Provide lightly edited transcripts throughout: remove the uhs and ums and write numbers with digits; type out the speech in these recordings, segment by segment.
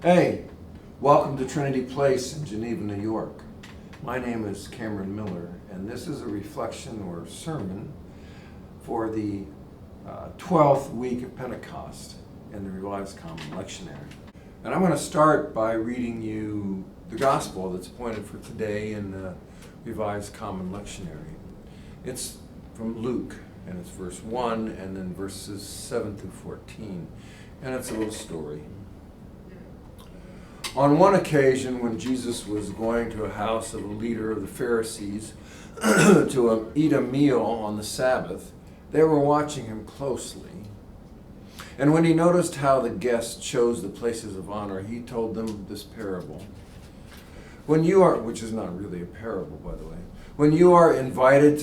Hey, welcome to Trinity Place in Geneva, New York. My name is Cameron Miller, and this is a reflection or sermon for the 12th week of Pentecost in the Revised Common Lectionary. And I'm going to start by reading you the gospel that's appointed for today in the Revised Common Lectionary. It's from Luke, and it's verse 1 and then verses 7 through 14. And it's a little story. On one occasion, when Jesus was going to a house of a leader of the Pharisees to eat a meal on the Sabbath, they were watching him closely. And when he noticed how the guests chose the places of honor, he told them this parable. When you are, which is not really a parable, by the way, when you are invited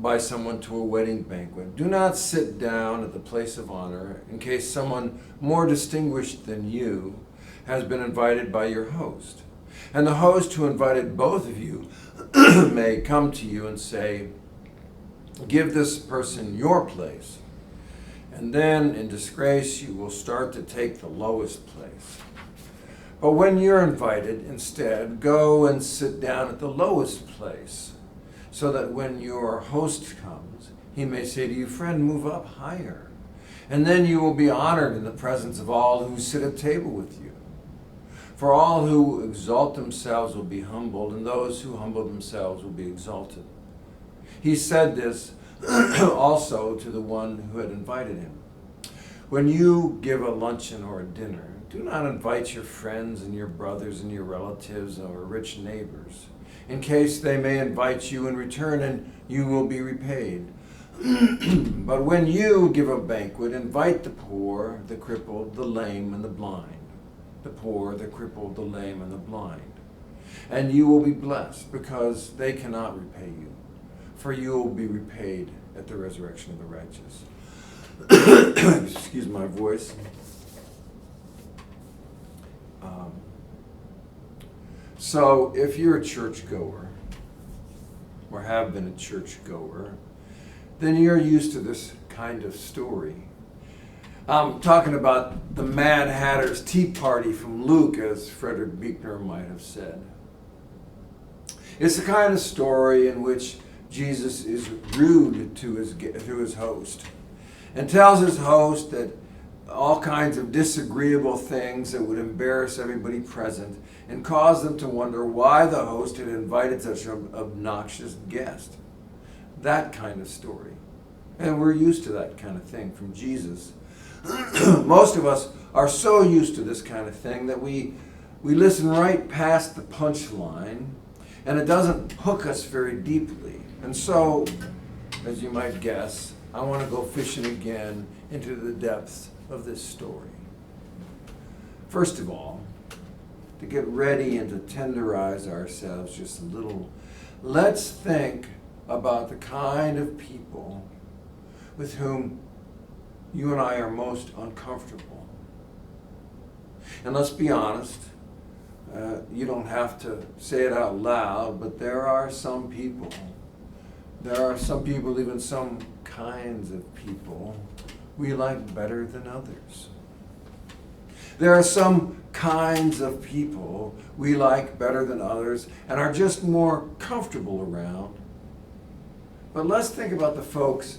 by someone to a wedding banquet, do not sit down at the place of honor in case someone more distinguished than you has been invited by your host. And the host who invited both of you may come to you and say, "Give this person your place." And then, in disgrace, you will start to take the lowest place. But when you're invited, instead, go and sit down at the lowest place, so that when your host comes, he may say to you, "Friend, move up higher." And then you will be honored in the presence of all who sit at table with you. For all who exalt themselves will be humbled, and those who humble themselves will be exalted. He said this also to the one who had invited him. When you give a luncheon or a dinner, do not invite your friends and your brothers and your relatives or rich neighbors, in case they may invite you in return and you will be repaid. But when you give a banquet, invite the poor, the crippled, the lame, and the blind. The poor, the crippled, the lame, and the blind. And you will be blessed, because they cannot repay you, for you will be repaid at the resurrection of the righteous. Excuse my voice. So if you're a churchgoer, or have been a churchgoer, then you're used to this kind of story. I'm talking about the Mad Hatter's Tea Party from Luke, as Frederick Buechner might have said. It's the kind of story in which Jesus is rude to his host and tells his host that all kinds of disagreeable things that would embarrass everybody present and cause them to wonder why the host had invited such an obnoxious guest. That kind of story. And we're used to that kind of thing from Jesus. Most of us are so used to this kind of thing that we listen right past the punchline, and it doesn't hook us very deeply. And so, as you might guess, I want to go fishing again into the depths of this story. First of all, to get ready and to tenderize ourselves just a little, let's think about the kind of people with whom you and I are most uncomfortable. And let's be honest, you don't have to say it out loud, but there are some people, even some kinds of people, we like better than others. There are some kinds of people we like better than others and are just more comfortable around. But let's think about the folks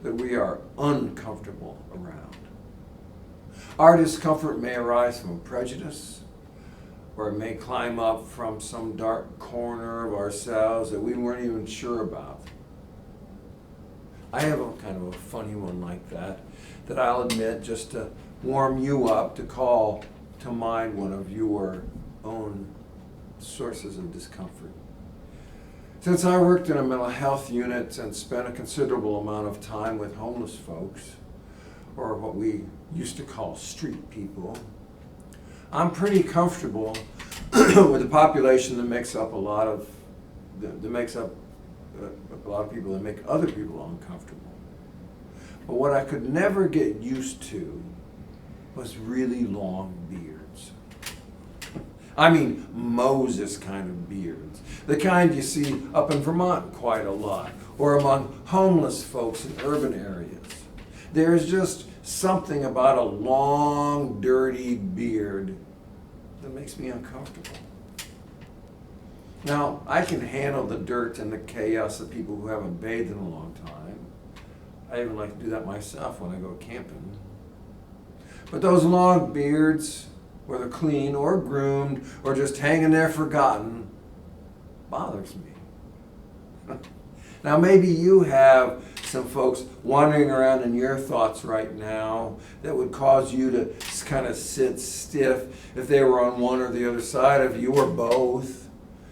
that we are uncomfortable around. Our discomfort may arise from prejudice, or it may climb up from some dark corner of ourselves that we weren't even sure about. I have a kind of a funny one like that I'll admit, just to warm you up, to call to mind one of your own sources of discomfort. Since I worked in a mental health unit and spent a considerable amount of time with homeless folks, or what we used to call street people, I'm pretty comfortable with the population that makes up a lot of people that make other people uncomfortable. But what I could never get used to was really long beards. I mean Moses kind of beards. The kind you see up in Vermont quite a lot, or among homeless folks in urban areas. There's just something about a long, dirty beard that makes me uncomfortable. Now, I can handle the dirt and the chaos of people who haven't bathed in a long time. I even like to do that myself when I go camping. But those long beards, whether clean or groomed or just hanging there forgotten, bothers me. Now, maybe you have some folks wandering around in your thoughts right now that would cause you to kind of sit stiff if they were on one or the other side of you, or both.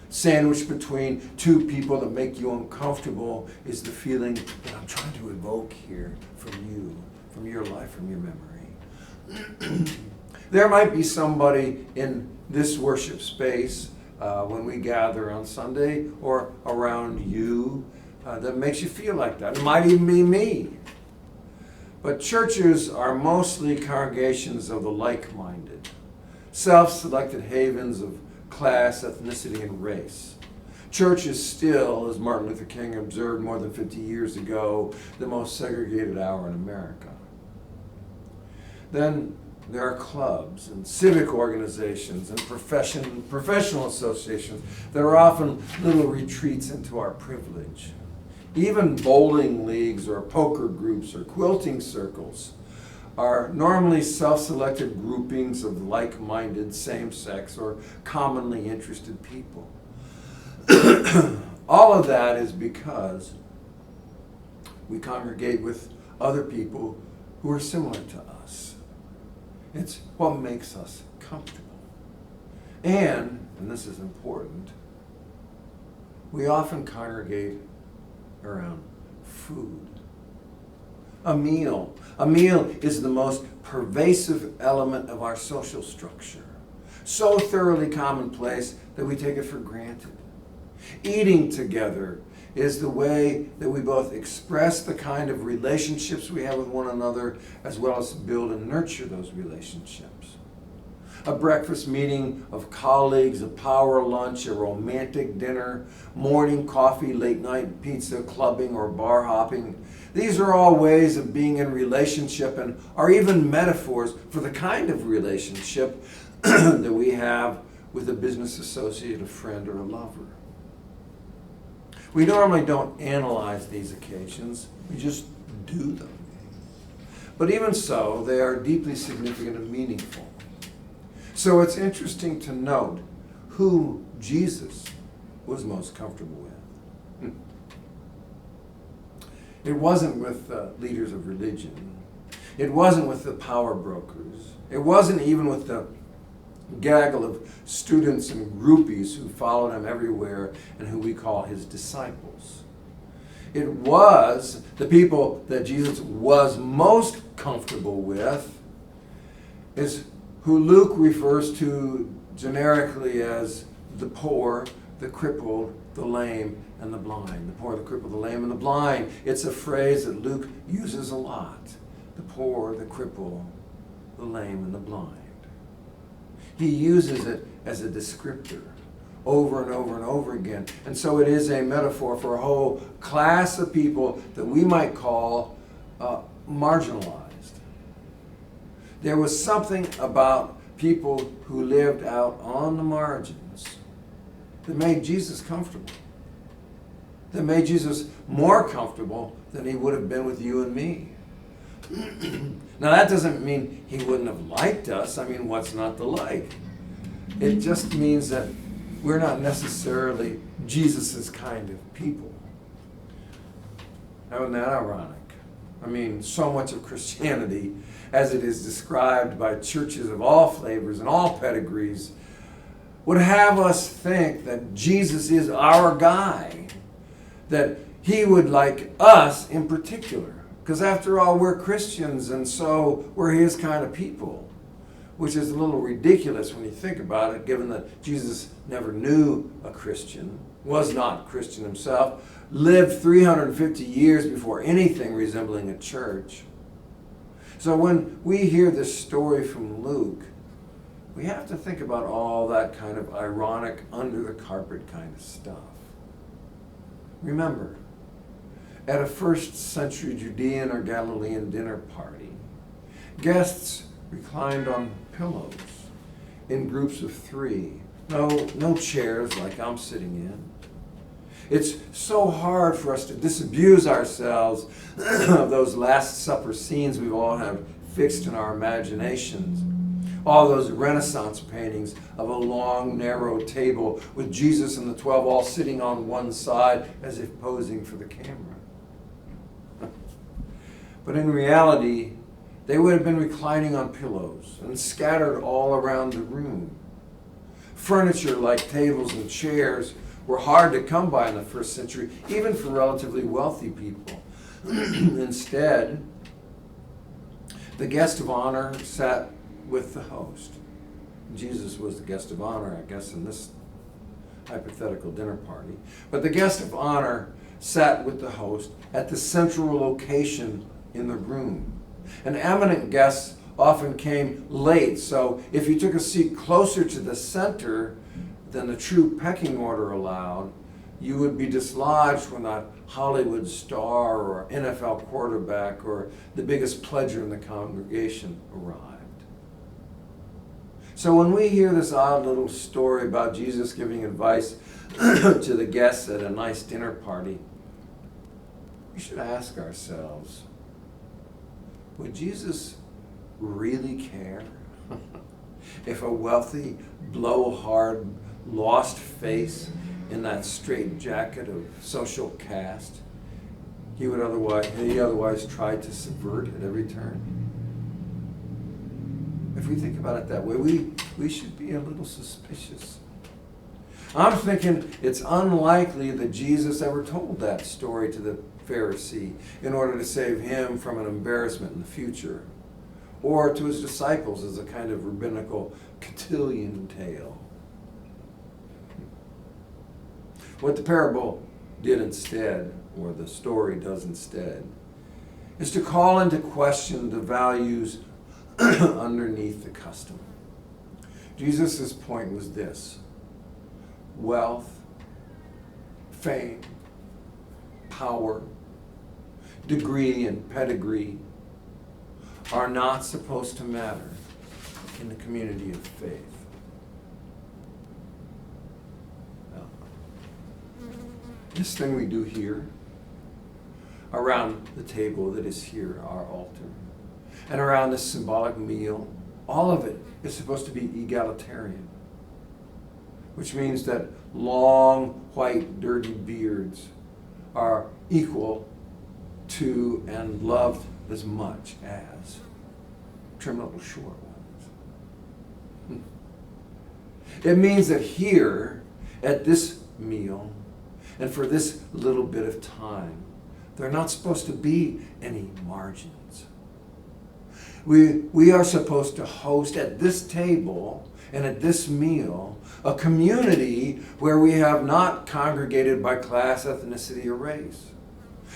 Sandwiched between two people that make you uncomfortable is the feeling that I'm trying to evoke here from you, from your life, from your memory. There might be somebody in this worship space when we gather on Sunday or around you that makes you feel like that. It might even be me. But churches are mostly congregations of the like-minded, self-selected havens of class, ethnicity, and race. Church is still, as Martin Luther King observed more than 50 years ago, the most segregated hour in America. Then there are clubs and civic organizations and professional associations that are often little retreats into our privilege. Even bowling leagues or poker groups or quilting circles are normally self-selected groupings of like-minded, same-sex, or commonly interested people. All of that is because we congregate with other people who are similar to us. It's what makes us comfortable. And this is important, we often congregate around food. A meal. A meal is the most pervasive element of our social structure. So thoroughly commonplace that we take it for granted. Eating together is the way that we both express the kind of relationships we have with one another, as well as build and nurture those relationships. A breakfast meeting of colleagues, a power lunch, a romantic dinner, morning coffee, late night pizza, clubbing, or bar hopping. These are all ways of being in relationship and are even metaphors for the kind of relationship that we have with a business associate, a friend, or a lover. We normally don't analyze these occasions, we just do them. But even so, they are deeply significant and meaningful. So it's interesting to note who Jesus was most comfortable with. It wasn't with leaders of religion. It wasn't with the power brokers. It wasn't even with the gaggle of students and groupies who followed him everywhere and who we call his disciples. It was the people that Jesus was most comfortable with, is who Luke refers to generically as the poor, the crippled, the lame, and the blind. The poor, the crippled, the lame, and the blind. It's a phrase that Luke uses a lot. The poor, the crippled, the lame, and the blind. He uses it as a descriptor over and over and over again. And so it is a metaphor for a whole class of people that we might call marginalized. There was something about people who lived out on the margins that made Jesus comfortable. That made Jesus more comfortable than he would have been with you and me. Now that doesn't mean he wouldn't have liked us. I mean, what's not to like? It just means that we're not necessarily Jesus's kind of people. Isn't that ironic? I mean, so much of Christianity, as it is described by churches of all flavors and all pedigrees, would have us think that Jesus is our guy, that he would like us in particular. Because after all, we're Christians, and so we're his kind of people, which is a little ridiculous when you think about it, given that Jesus never knew a Christian, was not Christian himself, lived 350 years before anything resembling a church. So when we hear this story from Luke, we have to think about all that kind of ironic, under-the-carpet kind of stuff. Remember, at a first-century Judean or Galilean dinner party, Guests reclined on pillows in groups of 3. No chairs like I'm sitting in. It's so hard for us to disabuse ourselves of those Last Supper scenes we all have fixed in our imaginations. All those Renaissance paintings of a long, narrow table with Jesus and the 12 all sitting on one side as if posing for the camera. But in reality, they would have been reclining on pillows and scattered all around the room. Furniture like tables and chairs were hard to come by in the first century, even for relatively wealthy people. Instead, the guest of honor sat with the host. Jesus was the guest of honor, I guess, in this hypothetical dinner party. But the guest of honor sat with the host at the central location in the room. And eminent guests often came late, so if you took a seat closer to the center than the true pecking order allowed, you would be dislodged when that Hollywood star or NFL quarterback or the biggest pledger in the congregation arrived. So when we hear this odd little story about Jesus giving advice to the guests at a nice dinner party, we should ask ourselves, would Jesus really care if a wealthy, blowhard, lost face in that straitjacket of social caste he otherwise tried to subvert at every turn? If we think about it that way, we should be a little suspicious. I'm thinking it's unlikely that Jesus ever told that story to the Pharisee in order to save him from an embarrassment in the future, or to his disciples as a kind of rabbinical cotillion tale. What the parable did instead, or the story does instead, is to call into question the values underneath the custom. Jesus' point was this: wealth, fame, power, degree, and pedigree are not supposed to matter in the community of faith. This thing we do here, around the table that is here, our altar, and around this symbolic meal, all of it is supposed to be egalitarian, which means that long, white, dirty beards are equal to and loved as much as trim little short ones. It means that here, at this meal, and for this little bit of time, there are not supposed to be any margins. We are supposed to host at this table and at this meal a community where we have not congregated by class, ethnicity, or race.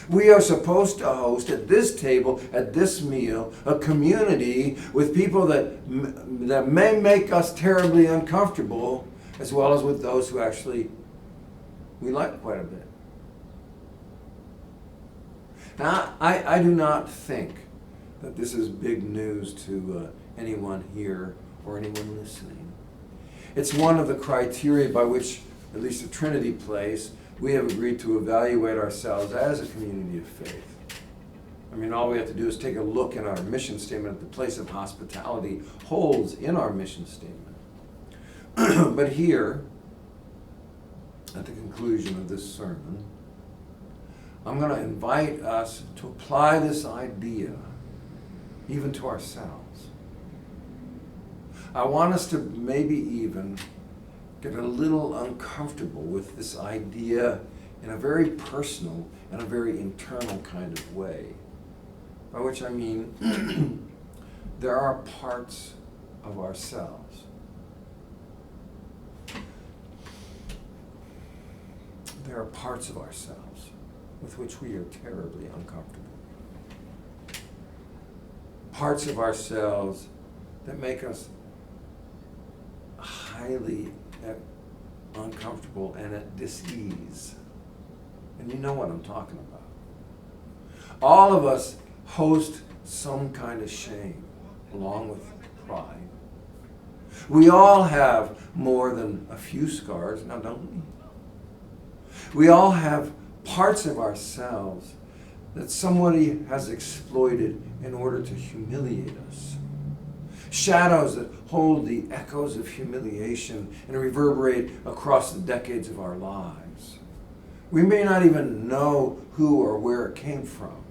We are supposed to host at this table, at this meal, a community with people that may make us terribly uncomfortable, as well as with those who actually we like quite a bit. Now, I do not think that this is big news to anyone here or anyone listening. It's one of the criteria by which, at least at Trinity Place, we have agreed to evaluate ourselves as a community of faith. I mean, all we have to do is take a look at our mission statement at the place of hospitality holds in our mission statement. But here, at the conclusion of this sermon, I'm going to invite us to apply this idea even to ourselves. I want us to maybe even get a little uncomfortable with this idea in a very personal and a very internal kind of way. By which I mean, there are parts of ourselves there are parts of ourselves with which we are terribly uncomfortable. Parts of ourselves that make us highly uncomfortable and at dis-ease. And you know what I'm talking about. All of us host some kind of shame. along with pride. We all have more than a few scars, now don't we? We all have parts of ourselves that somebody has exploited in order to humiliate us. Shadows that hold the echoes of humiliation and reverberate across the decades of our lives. We may not even know who or where it came from,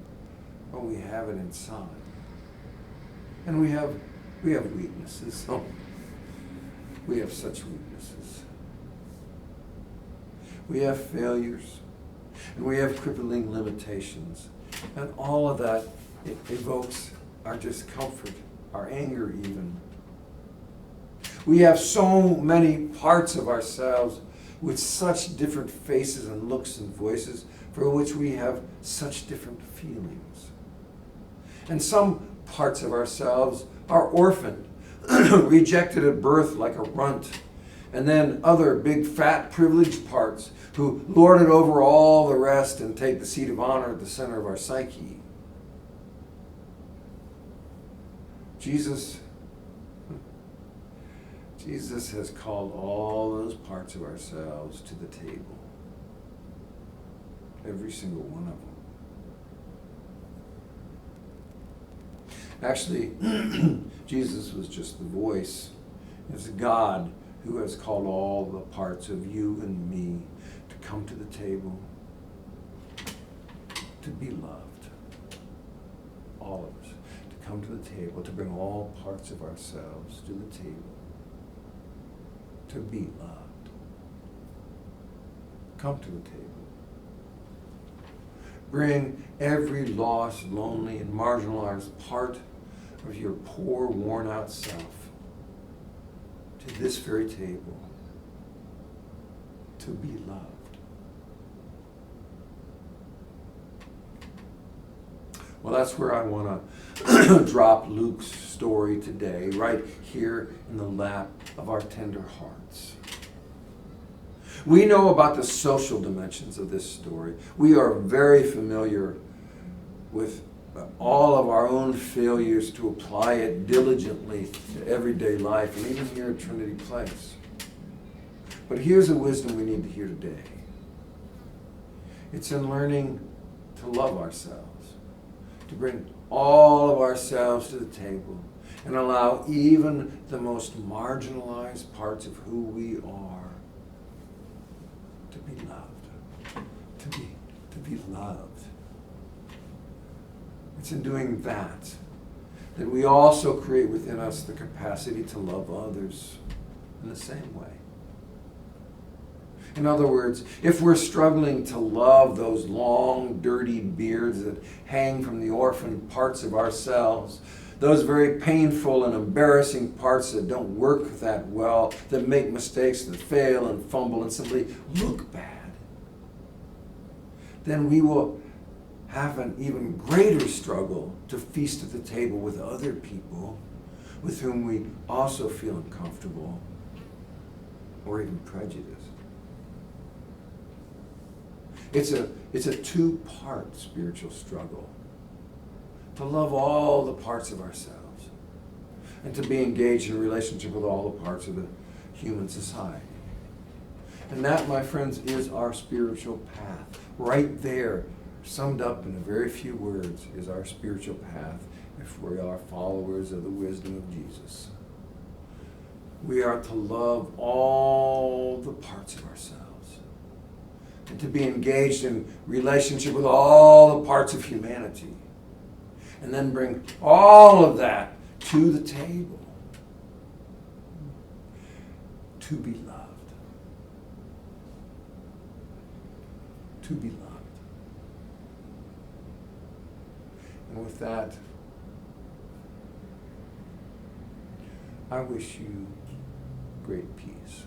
but we have it inside. And we have weaknesses. Oh, we have such weaknesses. We have failures, and we have crippling limitations. And all of that evokes our discomfort, our anger even. We have so many parts of ourselves with such different faces and looks and voices for which we have such different feelings. And some parts of ourselves are orphaned, rejected at birth like a runt, and then other big fat privileged parts who lord it over all the rest and take the seat of honor at the center of our psyche. Jesus has called all those parts of ourselves to the table. Every single one of them. Actually, Jesus was just the voice. It's God who has called all the parts of you and me to come to the table, to be loved. All of us. To come to the table, to bring all parts of ourselves to the table, to be loved. Come to the table. Bring every lost, lonely, and marginalized part of your poor, worn-out self to this very table, to be loved. Well, that's where I want to drop Luke's story today, right here in the lap of our tender hearts. We know about the social dimensions of this story. We are very familiar with all of our own failures to apply it diligently to everyday life, and even here at Trinity Place. But here's the wisdom we need to hear today. It's in learning to love ourselves, to bring all of ourselves to the table, and allow even the most marginalized parts of who we are to be loved, to be loved. It's in doing that we also create within us the capacity to love others in the same way. In other words, if we're struggling to love those long, dirty beards that hang from the orphaned parts of ourselves, those very painful and embarrassing parts that don't work that well, that make mistakes, that fail and fumble and simply look bad, then we will have an even greater struggle to feast at the table with other people with whom we also feel uncomfortable or even prejudiced. It's a two-part spiritual struggle. To love all the parts of ourselves and to be engaged in a relationship with all the parts of the human society. And that, my friends, is our spiritual path. Right there, summed up in a very few words, is our spiritual path if we are followers of the wisdom of Jesus. We are to love all the parts of ourselves and to be engaged in relationship with all the parts of humanity, and then bring all of that to the table to be loved. To be loved. And with that, I wish you great peace.